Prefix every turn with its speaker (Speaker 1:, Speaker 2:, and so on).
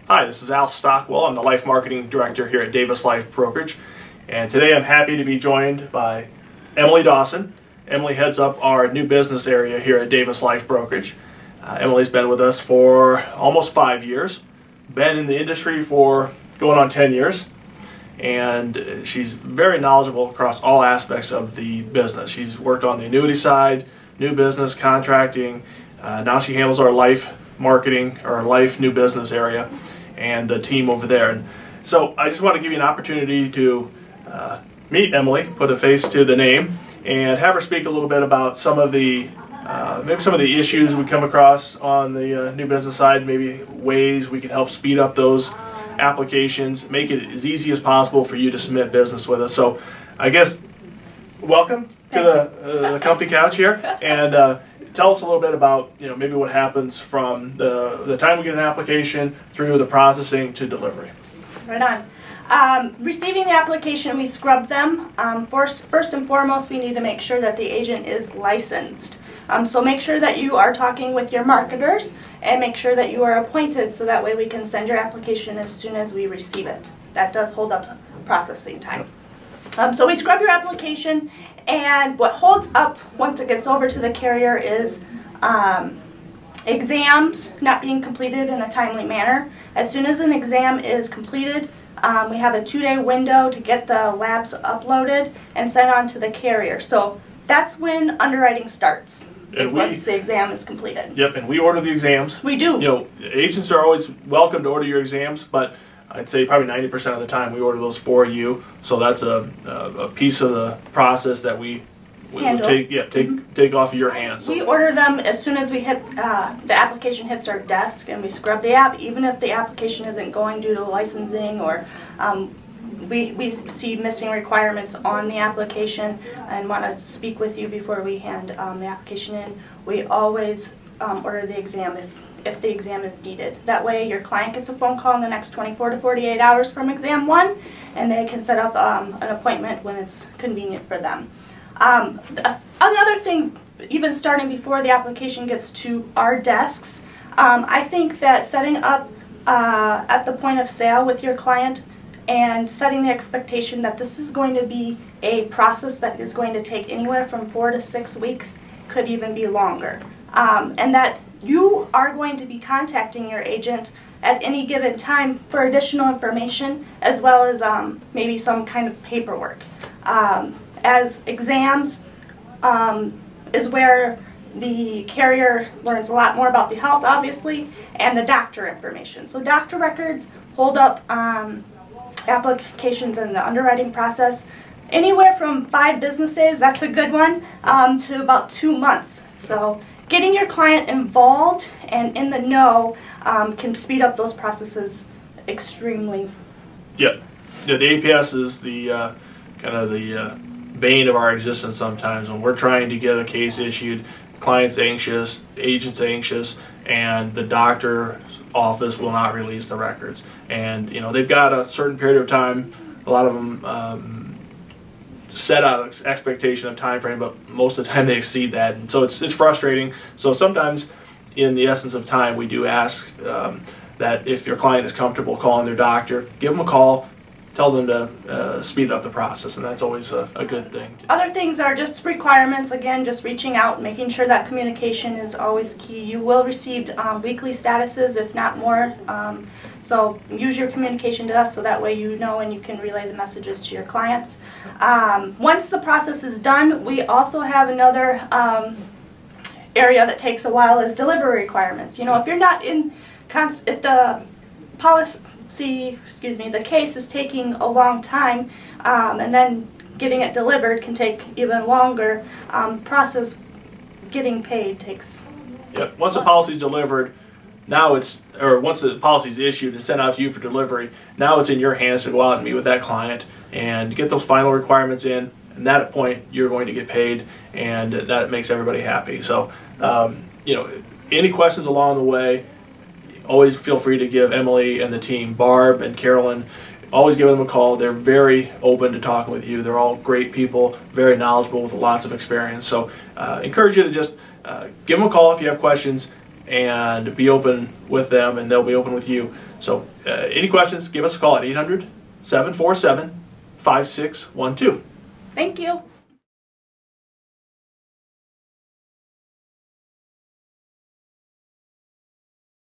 Speaker 1: Hi, this is Al Stockwell. I'm the Life Marketing Director here at Davis Life Brokerage. And today I'm happy to be joined by Emily Dawson. Emily heads up our new business area here at Davis Life Brokerage. Emily's been with us for almost 5 years, been in the industry for going on 10 years, and she's very knowledgeable across all aspects of the business. She's worked on the annuity side, new business, contracting. Now she handles our life marketing, or life new business area, and the team over there. And so I just want to give you an opportunity to meet Emily, put a face to the name, and have her speak a little bit about some of the maybe some of the issues we come across on the new business side, maybe ways we can help speed up those applications, make it as easy as possible for you to submit business with us. So I guess welcome to the comfy couch here, and tell us a little bit about maybe what happens from the time we get an application through the processing to delivery.
Speaker 2: Right on. Receiving the application, we scrub them. First and foremost, we need to make sure that the agent is licensed. So make sure that you are talking with your marketers and make sure that you are appointed, so that way we can send your application as soon as we receive it. That does hold up processing time. So we scrub your application, and what holds up once it gets over to the carrier is exams not being completed in a timely manner. As soon as an exam is completed, we have a 2-day window to get the labs uploaded and sent on to the carrier. So that's when underwriting starts, once the exam is completed.
Speaker 1: Yep, and we order the exams.
Speaker 2: We do.
Speaker 1: Agents are always welcome to order your exams, but I'd say probably 90% of the time we order those for you. So that's a piece of the process that we take off of your hands. So
Speaker 2: we order them as soon as we hit the application hits our desk, and we scrub the app, even if the application isn't going due to licensing, or we see missing requirements on the application and want to speak with you before we hand the application in. We always order the exam if the exam is needed. That way your client gets a phone call in the next 24 to 48 hours from exam 1, and they can set up an appointment when it's convenient for them. Another thing, even starting before the application gets to our desks, I think that setting up at the point of sale with your client and setting the expectation that this is going to be a process that is going to take anywhere from 4 to 6 weeks, could even be longer. And that you are going to be contacting your agent at any given time for additional information, as well as maybe some kind of paperwork. As exams is where the carrier learns a lot more about the health, obviously, and the doctor information. So doctor records hold up applications in the underwriting process anywhere from 5 business days, that's a good one, to about 2 months. So getting your client involved and in the know can speed up those processes extremely.
Speaker 1: Yep. Yeah, the APS is the kind of the bane of our existence sometimes. When we're trying to get a case issued, client's anxious, agent's anxious, and the doctor's office will not release the records. And they've got a certain period of time. A lot of them set out an expectation of time frame, but most of the time they exceed that, and so it's frustrating. So sometimes, in the essence of time, we do ask that if your client is comfortable calling their doctor, give them a call, tell them to speed up the process, and that's always a good thing.
Speaker 2: Other things are just requirements. Again, just reaching out, making sure that communication is always key. You will receive weekly statuses, if not more. So use your communication to us, so that way you know and you can relay the messages to your clients. Once the process is done, we also have another area that takes a while, is delivery requirements. If you're not in, if the the case is taking a long time, and then getting it delivered can take even longer. Process getting paid takes.
Speaker 1: Yep. Once a policy is delivered, once the policy is issued and sent out to you for delivery, now it's in your hands to go out and meet with that client and get those final requirements in. And at that point, you're going to get paid, and that makes everybody happy. So, any questions along the way, always feel free to give Emily and the team, Barb and Carolyn, always give them a call. They're very open to talking with you. They're all great people, very knowledgeable with lots of experience. So encourage you to just give them a call if you have questions. and be open with them, and they'll be open with you. So any questions, give us a call at 800-747-5612.
Speaker 2: Thank you.